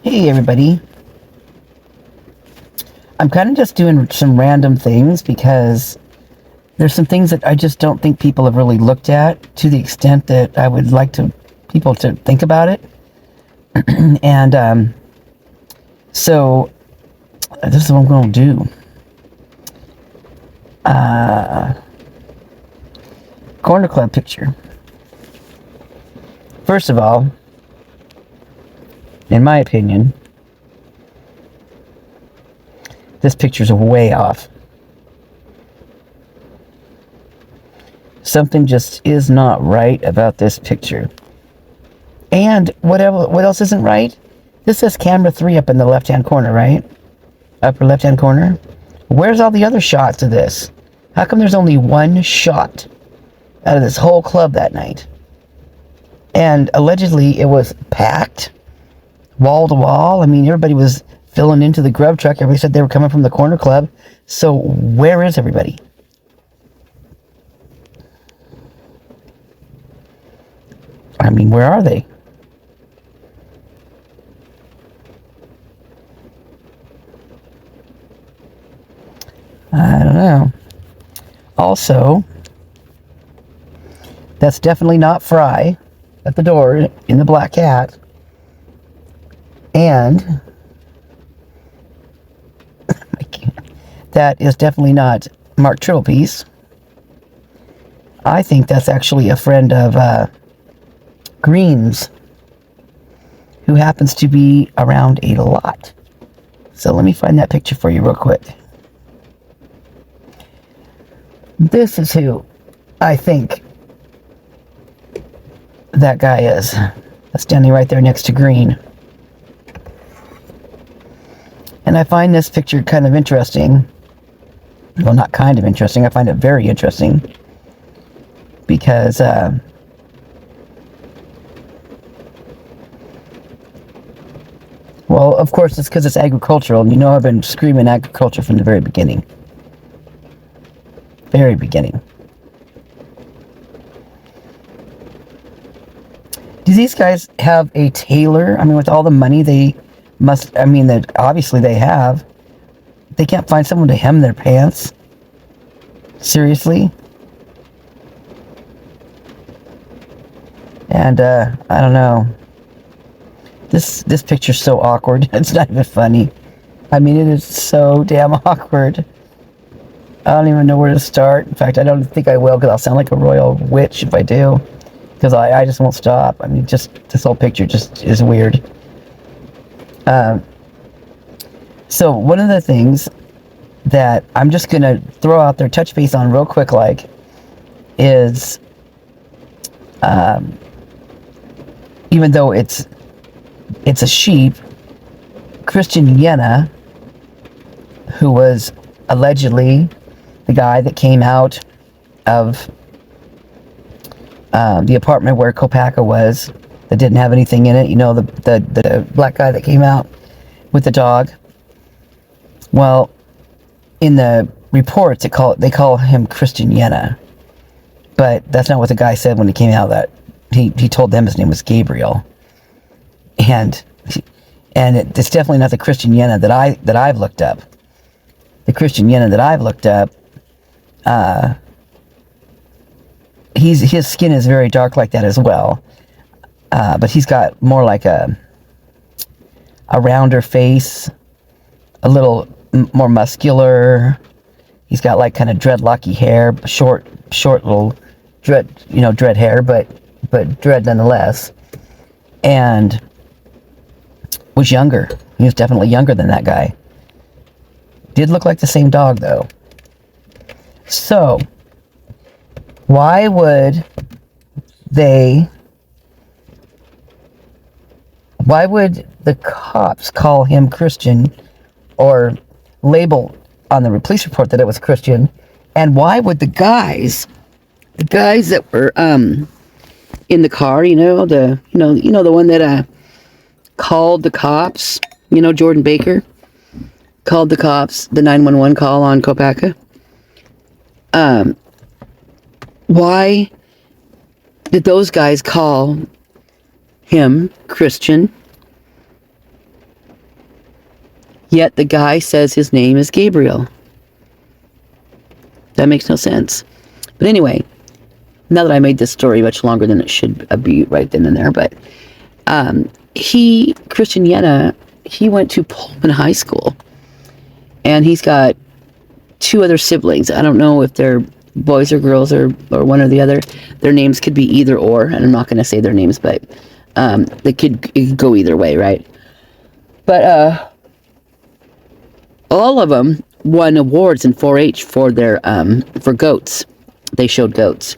Hey everybody. I'm kind of just doing some random things because there's some things that I just don't think people have really looked at to the extent that I would like people to think about it. And so this is what I'm going to do. Corner Club picture. First of all, in my opinion, this picture's way off. Something just is not right about this picture. And what else isn't right? This says camera 3 up in the left-hand corner, right? Upper left-hand corner. Where's all the other shots of this? How come there's only one shot out of this whole club that night? And allegedly it was packed, wall to wall. I mean, everybody was filling into the grub truck. Everybody said they were coming from the Corner Club. So where is everybody? I mean, where are they? I don't know. Also, that's definitely not Fry at the door in the black hat. And that is definitely not Mark Trivelpiece. I think that's actually a friend of Green's who happens to be around a lot. So let me find that picture for you real quick. This is who I think that guy is. That's standing right there next to Green. And I find this picture kind of interesting. Well, not kind of interesting. I find it very interesting. Because, well, of course, it's because it's agricultural. And you know I've been screaming agriculture from the very beginning. Very beginning. Do these guys have a tailor? I mean, with all the money they must, I mean, that obviously they have. They can't find someone to hem their pants? Seriously? And, I don't know. This picture's so awkward. It's not even funny. I mean, it is so damn awkward. I don't even know where to start. In fact, I don't think I will, because I'll sound like a royal witch if I do. Because I just won't stop. I mean, just this whole picture just is weird. So one of the things that I'm just going to throw out there, touch base on real quick, like, is, even though it's a sheep, Christian Yenna, who was allegedly the guy that came out of the apartment where Kopacka was, that didn't have anything in it. You know, the black guy that came out with the dog. Well, in the reports, they call him Christian Yenna, but that's not what the guy said when he came out. That he told them his name was Gabriel, and it's definitely not the Christian Yenna that I've looked up. The Christian Yenna that I've looked up, his skin is very dark like that as well, but he's got more like a rounder face, a little more muscular. He's got like kind of dreadlocky hair, short little dread hair, but dread nonetheless, and was younger. He was definitely younger than that guy. Did look like the same dog though. So why would the cops call him Christian, or label on the police report that it was Christian? And why would the guys that were in the car, the one that called the cops, Jordan Baker called the cops, the 911 call on Kopacka, why that those guys call him Christian, yet the guy says his name is Gabriel. That makes no sense. But anyway, now that I made this story much longer than it should be right then and there, but Christian Yenna, he went to Pullman High School, and he's got 2 other siblings. I don't know if they're boys or girls or one or the other. Their names could be either or, and I'm not going to say their names, but it could go either way, right? But all of them won awards in 4-H for their for goats. They showed goats,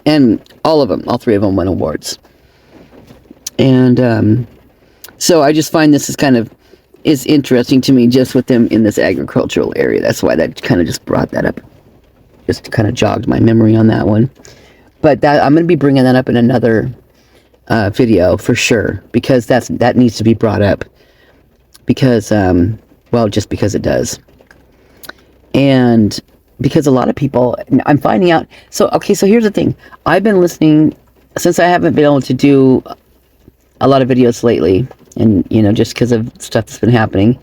and all 3 of them won awards. And so I just find this is interesting to me, just with them in this agricultural area. That's why that kind of just brought that up. Just kind of jogged my memory on that one. But I'm going to be bringing that up in another video for sure, because that needs to be brought up. Because, well, just because it does. And because a lot of people, I'm finding out. So here's the thing. I've been listening, since I haven't been able to do a lot of videos lately, and, just because of stuff that's been happening,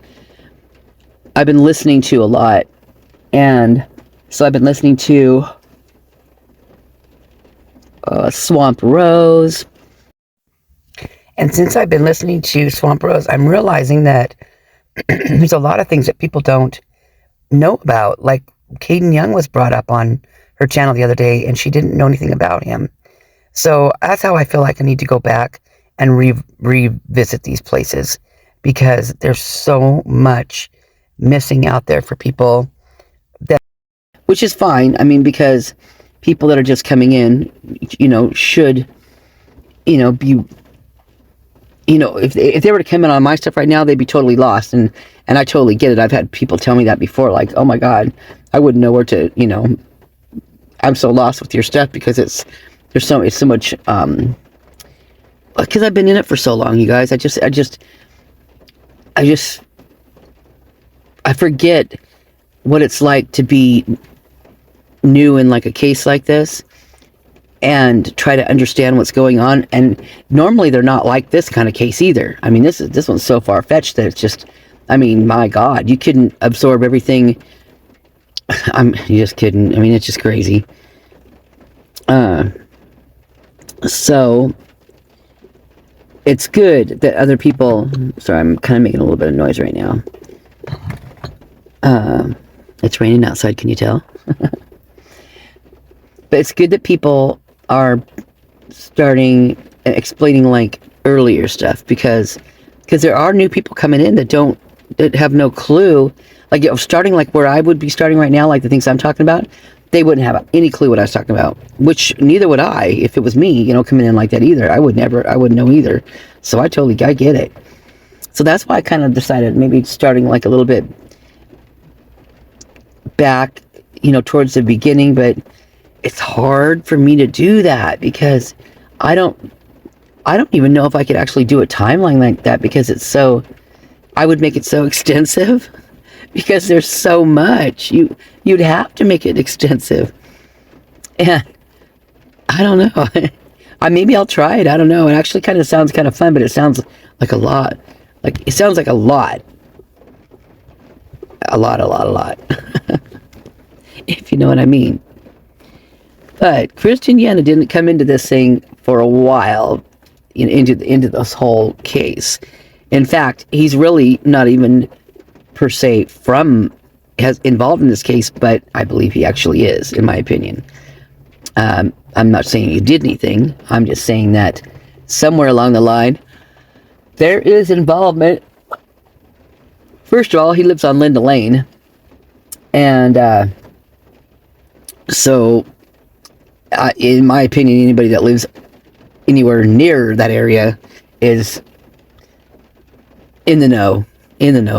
I've been listening to a lot. And so I've been listening to Swamp Rose. And since I've been listening to Swamp Rose, I'm realizing that there's a lot of things that people don't know about. Like, Caden Young was brought up on her channel the other day, and she didn't know anything about him. So that's how I feel like I need to go back and revisit these places, because there's so much missing out there for people, which is fine. I mean, because people that are just coming in, should, be, if they were to come in on my stuff right now, they'd be totally lost. And I totally get it. I've had people tell me that before, like, oh my God, I wouldn't know where to, I'm so lost with your stuff, because it's so much, because I've been in it for so long, you guys. I forget what it's like to be new in like a case like this, and try to understand what's going on. And normally they're not like this kind of case either. I mean, this one's so far-fetched that it's just, I mean, my God, you couldn't absorb everything. I'm just kidding. I mean, it's just crazy. So it's good that other people, sorry, I'm kind of making a little bit of noise right now. It's raining outside, can you tell? But it's good that people are starting explaining like earlier stuff, because there are new people coming in that have no clue. Like, starting like where I would be starting right now, like the things I'm talking about, they wouldn't have any clue what I was talking about, which neither would I if it was me, coming in like that either. I wouldn't know either. So I get it. So that's why I kind of decided maybe starting like a little bit back, towards the beginning, but it's hard for me to do that, because I don't even know if I could actually do a timeline like that, because I would make it so extensive, because there's so much. You'd have to make it extensive. And I don't know. Maybe I'll try it. I don't know. It actually kind of sounds kind of fun, but it sounds like a lot. Like, it sounds like a lot. A lot. If you know what I mean. But Christian Yenna didn't come into this thing for a while, into this whole case. In fact, he's really not even per se involved in this case, but I believe he actually is, in my opinion. I'm not saying he did anything. I'm just saying that somewhere along the line, there is involvement. First of all, he lives on Linda Lane, and so, in my opinion, anybody that lives anywhere near that area is in the know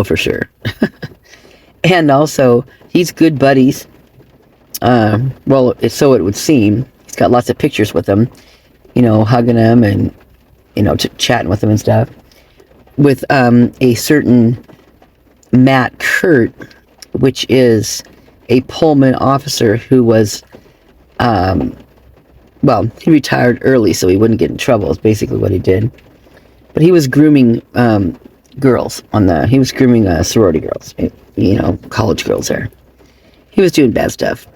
for sure. And also, he's good buddies. Well, so it would seem. He's got lots of pictures with them, hugging them and, chatting with them and stuff. With a certain Matt Kurt, which is a Pullman officer who was Well, he retired early so he wouldn't get in trouble is basically what he did. But he was grooming girls he was grooming sorority girls, you know, college girls there. He was doing bad stuff.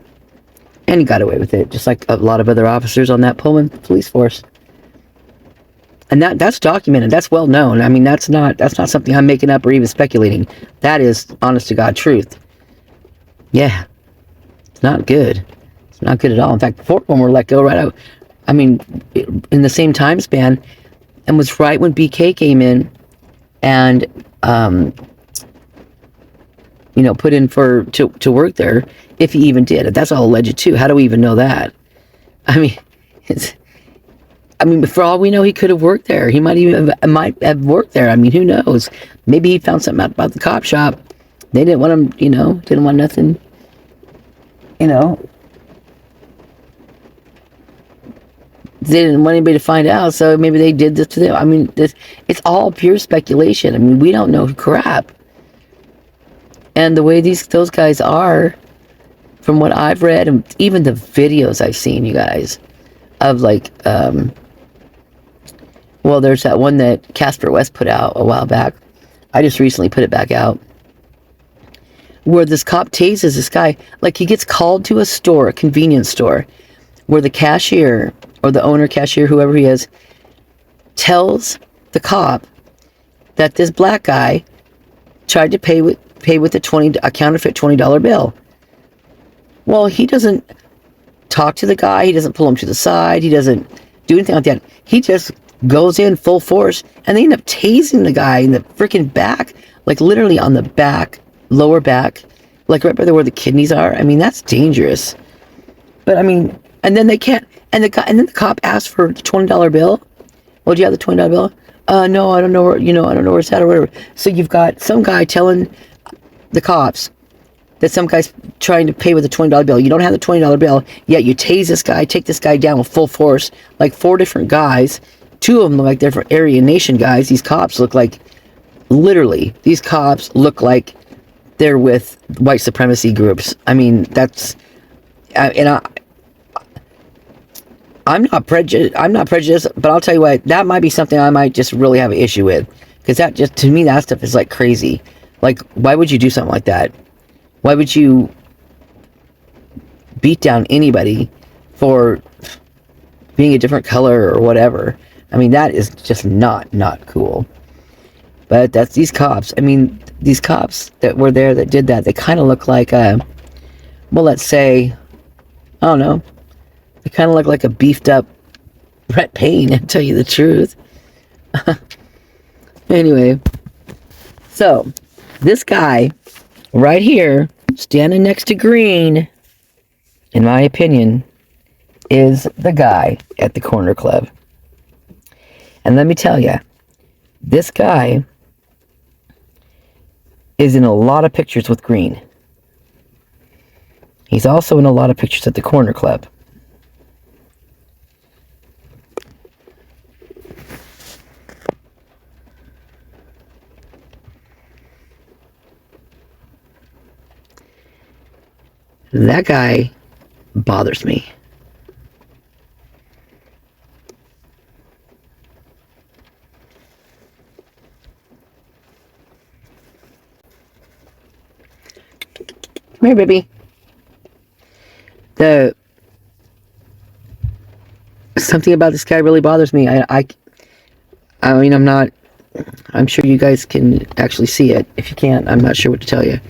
And he got away with it, just like a lot of other officers on that Pullman police force. And that's documented. That's well known. I mean, that's not something I'm making up or even speculating. That is honest to God truth. Yeah. It's not good. It's not good at all. In fact, 4 of them were let go right out. I mean, in the same time span, and was right when BK came in and, you know, put in to work there, if he even did. That's all alleged too. How do we even know that? I mean, for all we know, he could have worked there. He might have worked there. I mean, who knows? Maybe he found something out about the cop shop. They didn't want him, you know, didn't want nothing, you know. They didn't want anybody to find out, so maybe they did this to them. I mean, it's all pure speculation. I mean, we don't know crap. And the way those guys are, from what I've read, and even the videos I've seen, you guys, of like, well, there's that one that Casper West put out a while back. I just recently put it back out. Where this cop tases this guy. Like, he gets called to a store, a convenience store, where the cashier, or the owner, cashier, whoever he is, tells the cop that this black guy tried to pay with a counterfeit $20 bill. Well, he doesn't talk to the guy. He doesn't pull him to the side. He doesn't do anything like that. He just goes in full force, and they end up tasing the guy in the freaking back, like literally on the back, lower back, like right by where the kidneys are. I mean, that's dangerous. But I mean, and then they can't. And then the cop asks for the $20 bill. Well, do you have the $20 bill? No, I don't know where. You know, I don't know where it's at or whatever. So you've got some guy telling the cops that some guy's trying to pay with a $20 bill. You don't have the $20 bill, yet you tase this guy, take this guy down with full force, like 4 different guys. 2 of them look like they're from Aryan Nation guys. These cops look like, literally, these cops look like they're with white supremacy groups. I mean, that's, and I'm not prejudiced, but I'll tell you what, that might be something I might just really have an issue with. Because that just, to me, that stuff is like crazy. Like, why would you do something like that? Why would you beat down anybody for being a different color or whatever? I mean, that is just not cool. But that's these cops. I mean, these cops that were there that did that, they kind of look like, well, let's say, I don't know, they kind of look like a beefed up Brett Payne, to tell you the truth. Anyway, so this guy right here, standing next to Green, in my opinion, is the guy at the corner club. And let me tell you, this guy is in a lot of pictures with Green. He's also in a lot of pictures at the corner club. That guy bothers me. Come here, baby. Something about this guy really bothers me. I mean, I'm sure you guys can actually see it. If you can't, I'm not sure what to tell you.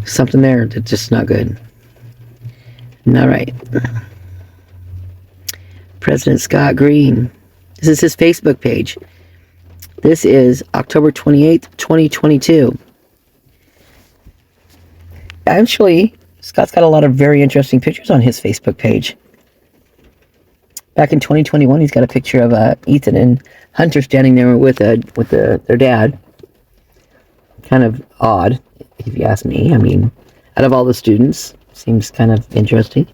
Something there that's just not good. All right. President Scott Green. This is his Facebook page. This is October 28th, 2022. Actually, Scott's got a lot of very interesting pictures on his Facebook page. Back in 2021, he's got a picture of Ethan and Hunter standing there with their dad. Kind of odd, if you ask me. I mean, out of all the students, seems kind of interesting.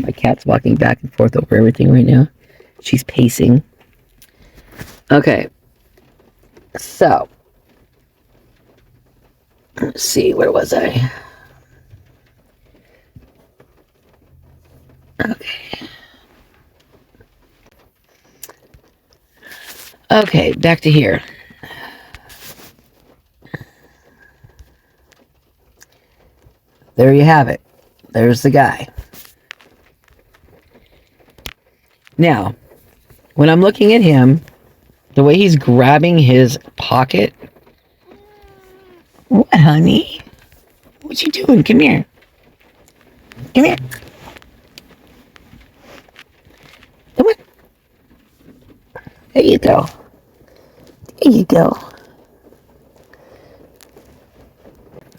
My cat's walking back and forth over everything right now. She's pacing. Okay. So, let's see, where was I? Okay. Okay, back to here. There you have it. There's the guy. Now, when I'm looking at him, the way he's grabbing his pocket. What, honey? What you doing? Come here. Come here. Come on. There you go. There you go.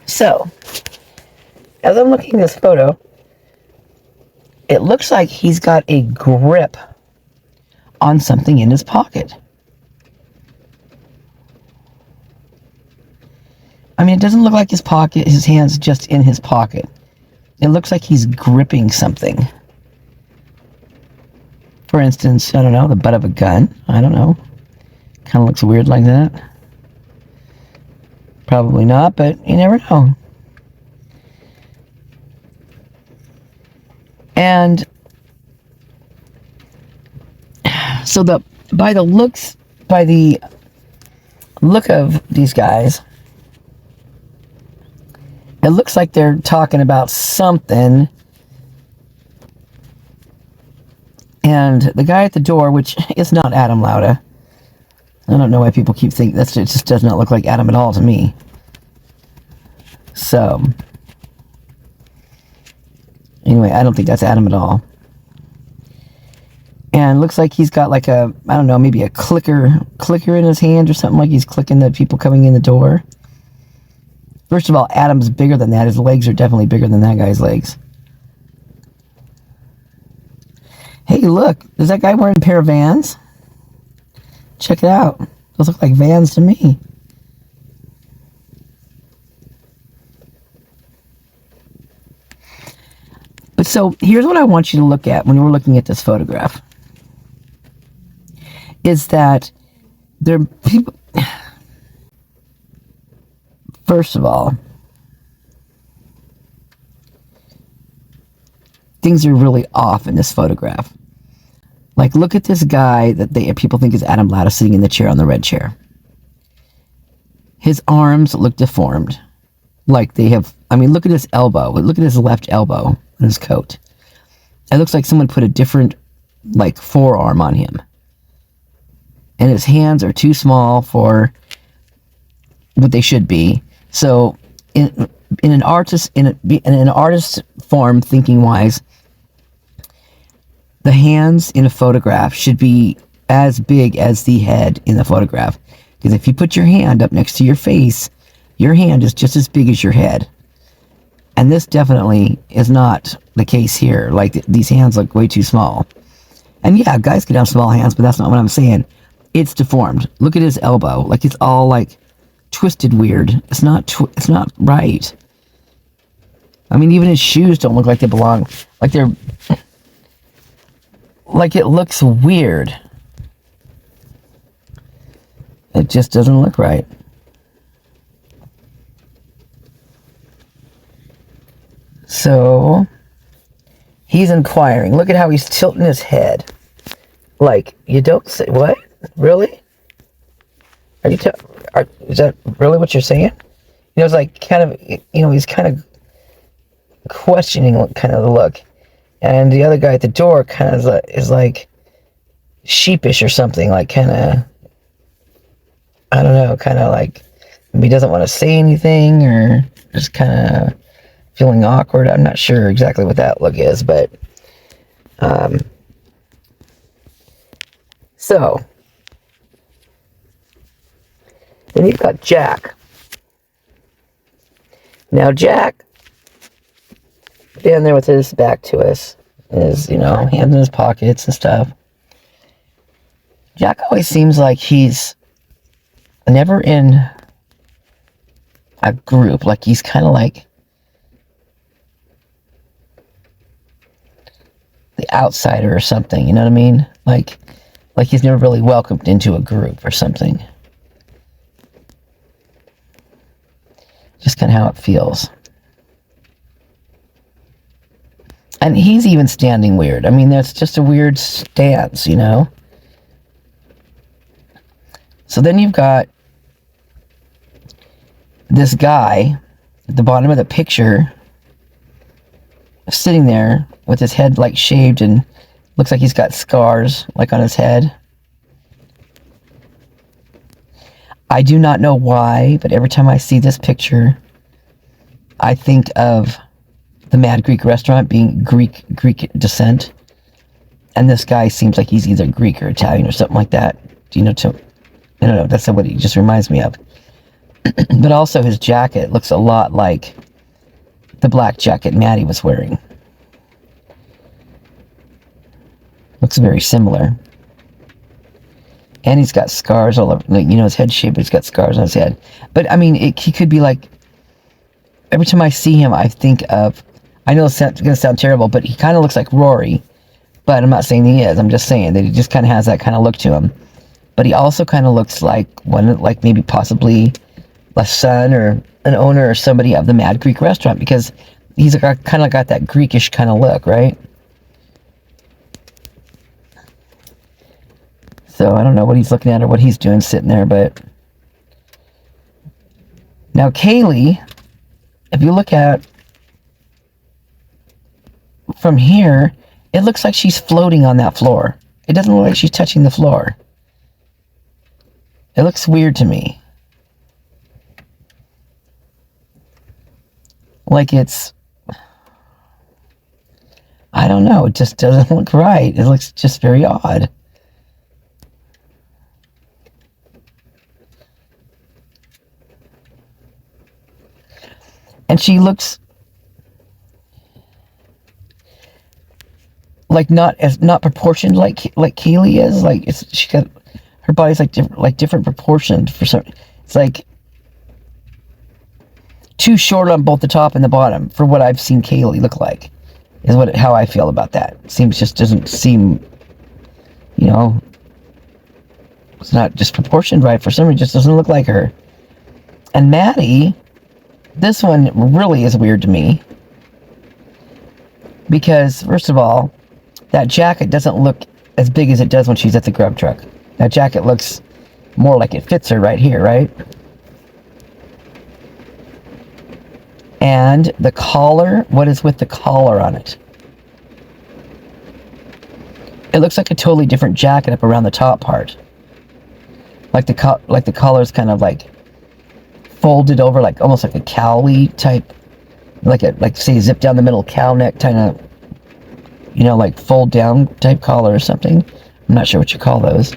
So, as I'm looking at this photo, it looks like he's got a grip on something in his pocket. I mean, it doesn't look like his hand's just in his pocket. It looks like he's gripping something. For instance, I don't know, the butt of a gun. I don't know. Kind of looks weird like that. Probably not, but you never know. And so by the look of these guys, it looks like they're talking about something. And the guy at the door, which is not Adam Lauda. I don't know why people keep thinking it just does not look like Adam at all to me. So anyway, I don't think that's Adam at all. And looks like he's got like a, I don't know, maybe a clicker in his hand or something, like he's clicking the people coming in the door. First of all, Adam's bigger than that. His legs are definitely bigger than that guy's legs. Hey, look, is that guy wearing a pair of Vans? Check it out. Those look like Vans to me. But so here's what I want you to look at when we're looking at this photograph. Is that there are people... First of all, things are really off in this photograph. Like, look at this guy that people think is Adam Lauda sitting in the chair on the red chair. His arms look deformed. Like they have, I mean, look at his elbow. Look at his left elbow on his coat. It looks like someone put a different, like, forearm on him. And his hands are too small for what they should be. So, in an artist form, thinking wise, the hands in a photograph should be as big as the head in the photograph. Because if you put your hand up next to your face, your hand is just as big as your head. And this definitely is not the case here. Like, these hands look way too small. And yeah, guys can have small hands, but that's not what I'm saying. It's deformed. Look at his elbow. Like, it's all like twisted weird. It's not right. I mean, even his shoes don't look like they belong. Like they're... Like, it looks weird. It just doesn't look right. So, he's inquiring. Look at how he's tilting his head. Like, you don't say, what? Really? Is that really what you're saying? You know, it's like kind of, you know, he's kind of questioning kind of the look. And the other guy at the door kind of is like sheepish or something, like kind of, I don't know, kind of like maybe he doesn't want to say anything or just kind of feeling awkward. I'm not sure exactly what that look is, but so then you've got Jack. Now Jack, down there with his back to us, his, you know, hands in his pockets and stuff. Jack always seems like he's never in a group. Like, he's kind of like the outsider or something, you know what I mean? Like he's never really welcomed into a group or something. Just kind of how it feels. And he's even standing weird. I mean, that's just a weird stance, you know? So then you've got this guy at the bottom of the picture sitting there with his head like shaved and looks like he's got scars like on his head. I do not know why, but every time I see this picture, I think of the Mad Greek restaurant being Greek descent. And this guy seems like he's either Greek or Italian or something like that. Do you know? I don't know. That's what he just reminds me of. But also his jacket looks a lot like the black jacket Maddie was wearing. Looks very similar. And he's got scars all over, like, you know, his head shape, he's got scars on his head. But, I mean, he could be like, every time I see him, I think of, I know it's going to sound terrible, but he kind of looks like Rory. But I'm not saying he is, I'm just saying that he just kind of has that kind of look to him. But he also kind of looks like like maybe possibly a son or an owner or somebody of the Mad Greek restaurant, because he's kind of got that Greekish kind of look, right? So I don't know what he's looking at or what he's doing sitting there, but now Kelley, if you look at from here, it looks like she's floating on that floor. It doesn't look like she's touching the floor. It looks weird to me. Like it's, I don't know, it just doesn't look right. It looks just very odd. And she looks like not proportioned like Kelley is. Like she got her body's like different proportioned for some. It's like too short on both the top and the bottom for what I've seen Kelley look like. Is how I feel about that. Doesn't seem, you know, it's not just proportioned right for some reason. It just doesn't look like her. And Maddie. This one really is weird to me because, first of all, that jacket doesn't look as big as it does when she's at the grub truck. That jacket looks more like it fits her right here, right? And the collar, what is with the collar on it? It looks like a totally different jacket up around the top part. Like the collar's kind of like folded over, like almost like a cowley type, like say zip down the middle cow neck kind of, you know, like fold down type collar or something. I'm not sure what you call those.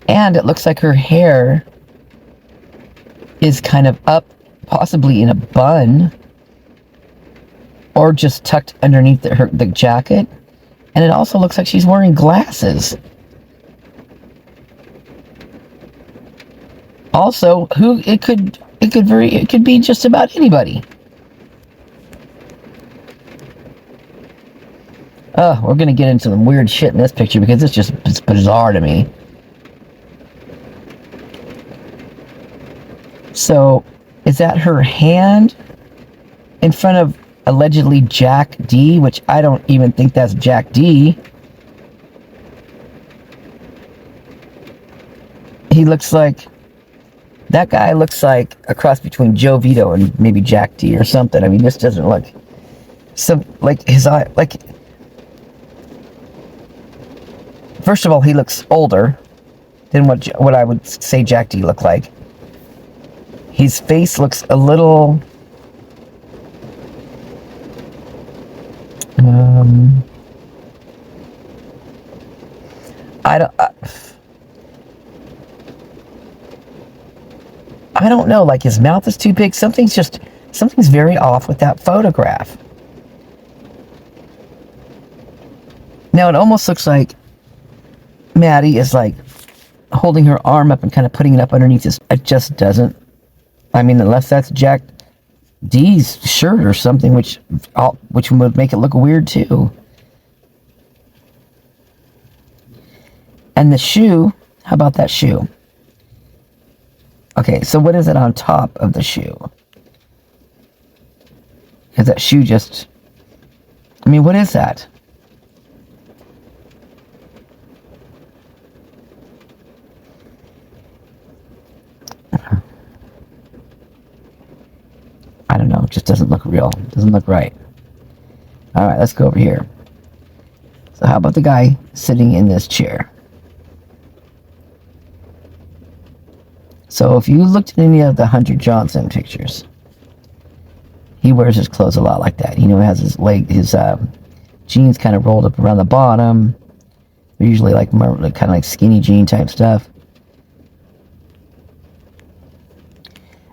And it looks like her hair is kind of up, possibly in a bun, or just tucked underneath the jacket. And it also looks like she's wearing glasses. Also, it could be just about anybody. We're gonna get into some weird shit in this picture because it's bizarre to me. So, is that her hand in front of allegedly Jack D, which I don't even think that's Jack D. He looks like, that guy looks like a cross between Joe Vito and maybe Jack D or something. I mean, this doesn't look, like his eye, like, first of all, he looks older than what I would say Jack D looked like. His face looks a little, I don't know, like his mouth is too big. Something's very off with that photograph. Now it almost looks like Maddie is like holding her arm up and kind of putting it up underneath his, it just doesn't. I mean, unless that's Jack D's shirt or something, which would make it look weird too. And the shoe, how about that shoe? Okay, so what is it on top of the shoe? Is that shoe just I mean, what is that? I don't know. It just doesn't look real. It doesn't look right. All right, let's go over here. So how about the guy sitting in this chair? So if you looked at any of the Hunter Johnson pictures, he wears his clothes a lot like that. You know, he has his jeans kind of rolled up around the bottom. They're usually like more kind of like skinny jean type stuff.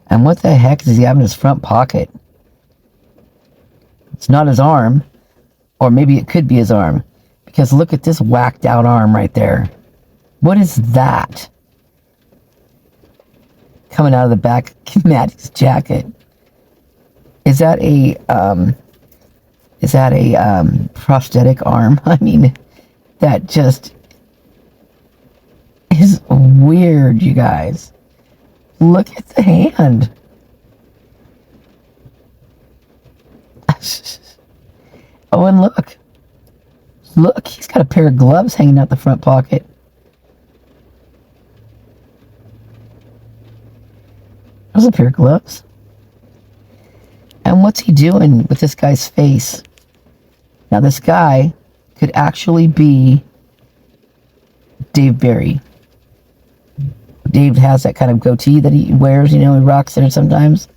And what the heck does he have in his front pocket? It's not his arm. Or maybe it could be his arm. Because look at this whacked out arm right there. What is that? Coming out of the back of Maddie's jacket. Is that a prosthetic arm? I mean, that just is weird, you guys. Look at the hand. Oh, and look. Look, he's got a pair of gloves hanging out the front pocket. There's a pair of gloves. And what's he doing with this guy's face? Now, this guy could actually be Dave Barry. Dave has that kind of goatee that he wears, you know, he rocks it sometimes.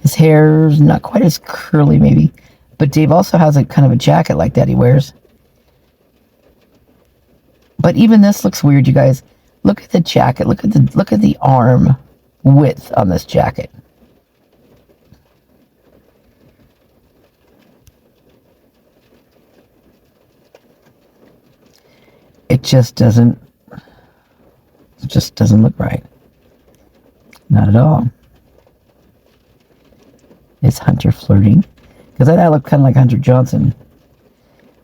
His hair's not quite as curly, maybe. But Dave also has a kind of a jacket like that he wears. But even this looks weird, you guys. Look at the jacket. Look at the arm width on this jacket. It just doesn't look right. Not at all. Is Hunter flirting? Because that looked kind of like Hunter Johnson.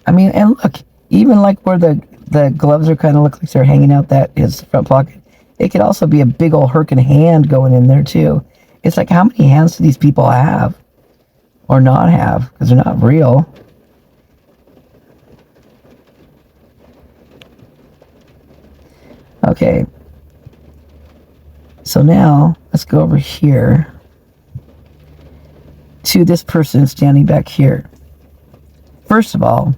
I mean, and look, even like where the gloves are kind of look like they're hanging out his front pocket. It could also be a big old herkin hand going in there too. It's like, how many hands do these people have? Or not have? Because they're not real. Okay. So now, let's go over here to this person standing back here. First of all,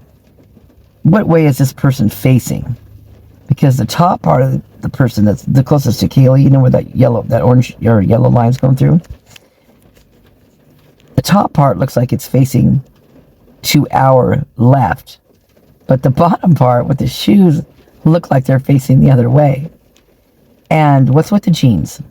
what way is this person facing? Because the top part of the person that's the closest to Kelley, you know where that orange or yellow line's going through? The top part looks like it's facing to our left. But the bottom part with the shoes look like they're facing the other way. And what's with the jeans?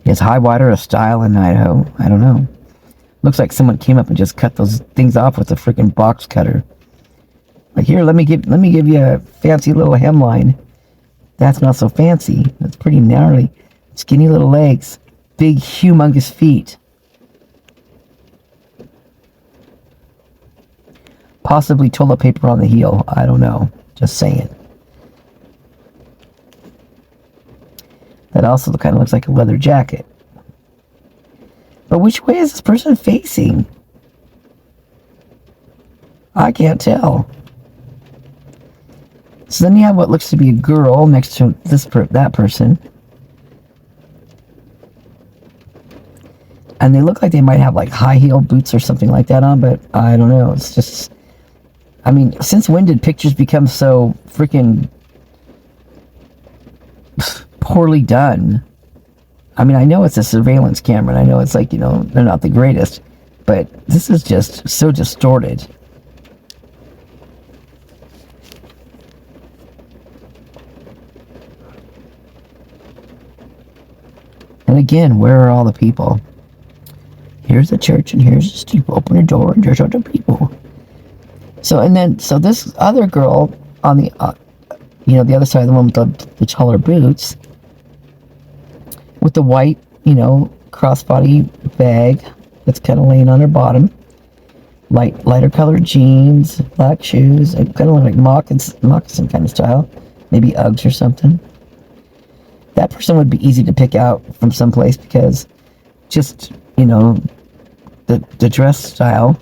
Is high water a style in Idaho? I don't know. Looks like someone came up and just cut those things off with a freaking box cutter. Like, here, let me give you a fancy little hemline. That's not so fancy. That's pretty gnarly. Skinny little legs. Big, humongous feet. Possibly toilet paper on the heel. I don't know. Just saying. That also kind of looks like a leather jacket. But which way is this person facing? I can't tell. So then you have what looks to be a girl next to that person. And they look like they might have like high heel boots or something like that on, but I don't know. It's just, I mean, since when did pictures become so freaking poorly done? I mean, I know it's a surveillance camera, and I know it's like, you know, they're not the greatest, but this is just so distorted. And again, where are all the people? Here's the church, and here's the steeple. Open the door, and there's other people. So this other girl on the, you know, the other side, the one with the taller boots, with the white, you know, crossbody bag that's kind of laying on her bottom, lighter colored jeans, black shoes, and kind of like moccasin kind of style, maybe Uggs or something. that person would be easy to pick out from someplace because just, you know, the dress style.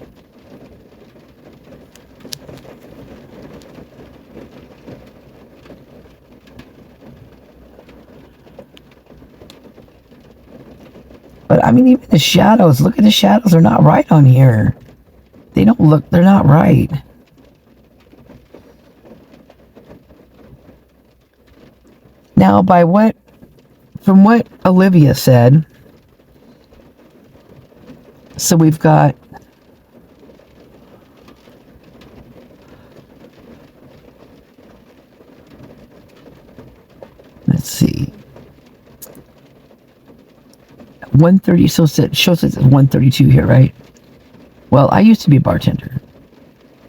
But I mean, even the shadows, look at the shadows, they're not right on here. They don't look, they're not right. Now, from what Olivia said, so we've got, let's see, 130, so it shows it's 132 here, right? Well, I used to be a bartender.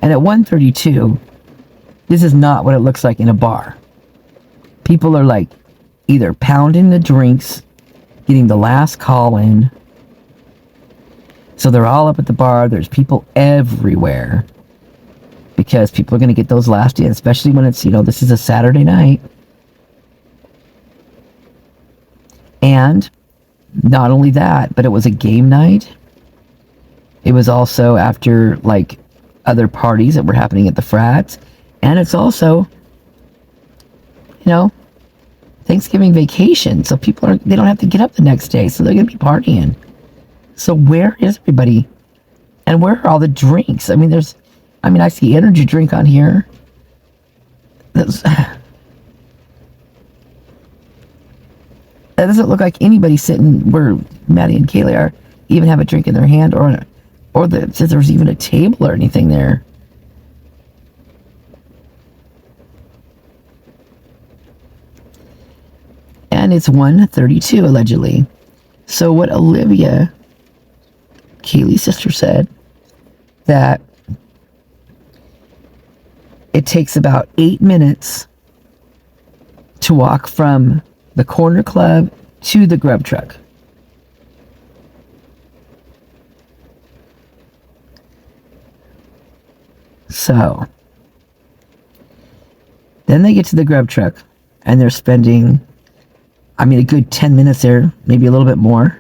And at 132, this is not what it looks like in a bar. People are like either pounding the drinks, getting the last call in. So they're all up at the bar. There's people everywhere because people are going to get those last in, especially when it's, you know, this is a Saturday night. And not only that, but it was a game night. It was also after like other parties that were happening at the frats. And it's also, you know, Thanksgiving vacation. So people they don't have to get up the next day. So they're going to be partying. So where is everybody? And where are all the drinks? I mean, I see energy drink on here. That doesn't look like anybody sitting where Maddie and Kaylee are even have a drink in their hand or that says there's even a table or anything there. And it's 1:32 allegedly. So what Olivia, Kaylee's sister, said that it takes about 8 minutes to walk from the corner club to the grub truck. So then they get to the grub truck and they're spending, I mean, a good 10 minutes there, maybe a little bit more.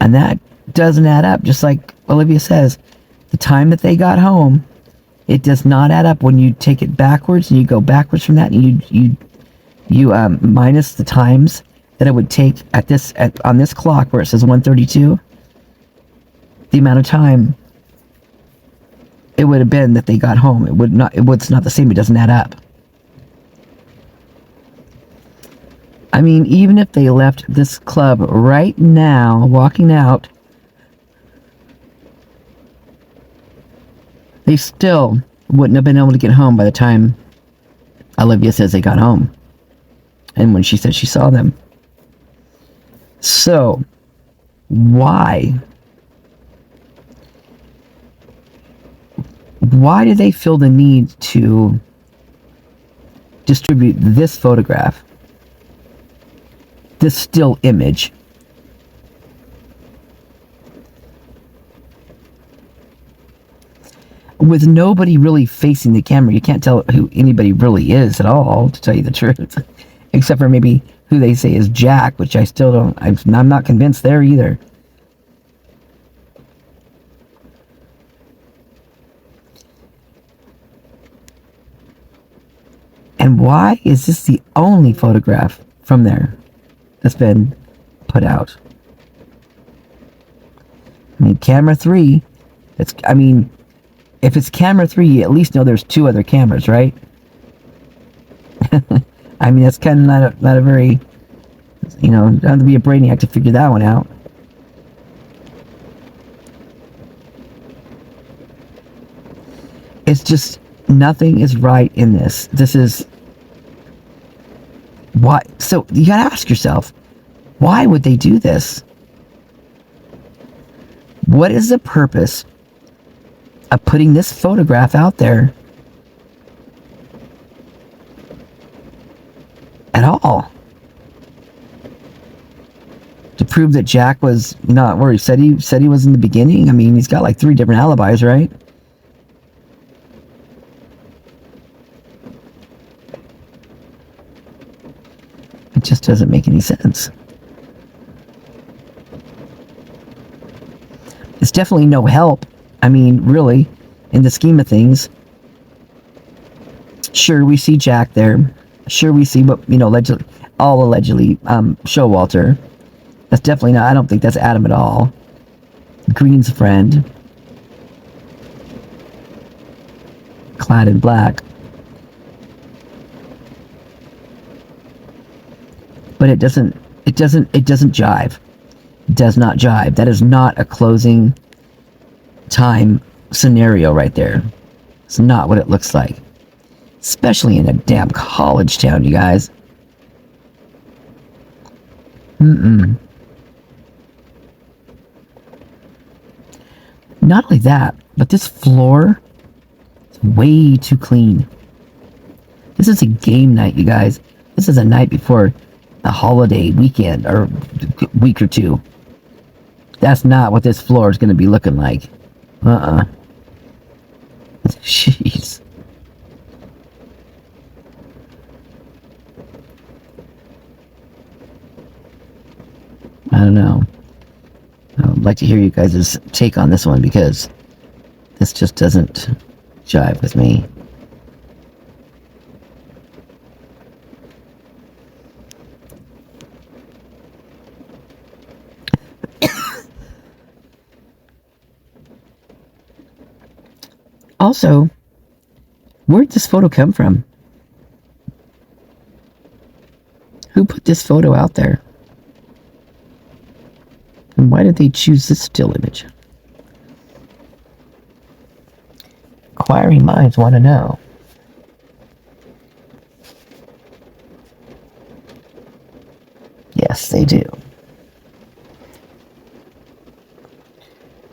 And that doesn't add up, just like Olivia says. The time that they got home, it does not add up when you take it backwards and you go backwards from that and you minus the times that it would take on this clock where it says 1:32. The amount of time it would have been that they got home. It's not the same. It doesn't add up. I mean, even if they left this club right now, walking out, they still wouldn't have been able to get home by the time Olivia says they got home. And when she said she saw them. So, why? Why did they feel the need to distribute this photograph? This still image? With nobody really facing the camera. You can't tell who anybody really is at all, to tell you the truth. Except for maybe who they say is Jack, which I still don't, I'm not convinced there either. And why is this the only photograph from there that's been put out? I mean, camera 3, if it's camera 3, you at least know there's 2 other cameras, right? I mean, that's kind of not a very, you know, don't have to be a brainiac to figure that one out. It's just, nothing is right in this. This is, why? So, you gotta ask yourself, why would they do this? What is the purpose of putting this photograph out there at all? To prove that Jack was not where he said he was in the beginning? I mean, he's got like 3 different alibis, right? just doesn't make any sense. It's definitely no help. I mean, really, in the scheme of things. Sure, we see Jack there. Sure, we see what, allegedly Showalter. That's definitely not, I don't think that's Adam at all. Green's friend. Clad in black. But it doesn't jive. It does not jive. That is not a closing time scenario right there. It's not what it looks like. Especially in a damn college town, you guys. Not only that, but this floor is way too clean. This is a game night, you guys. This is a night before a holiday weekend or week or two. That's not what this floor is going to be looking like. Jeez. I don't know. I would like to hear you guys' take on this one because this just doesn't jive with me. Also, where'd this photo come from? Who put this photo out there? And why did they choose this still image? Inquiring minds want to know. Yes, they do.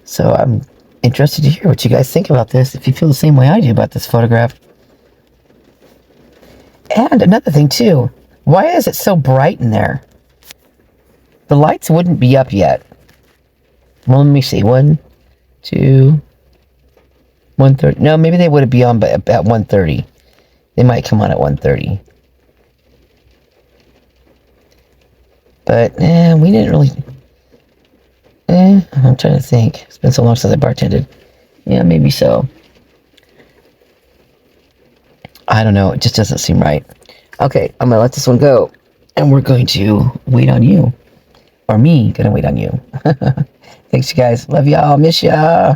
So I'm interested to hear what you guys think about this, if you feel the same way I do about this photograph. And another thing too, why is it so bright in there? The lights wouldn't be up yet. Well, let me see. 1, 2, 1:30. No, maybe they would be on at 1:30. They might come on at 1:30. But we didn't really. I'm trying to think. It's been so long since I bartended. Yeah, maybe so. I don't know. It just doesn't seem right. Okay, I'm gonna let this one go, and we're going to wait on you, or me gonna wait on you. Thanks, you guys. Love y'all. Miss ya.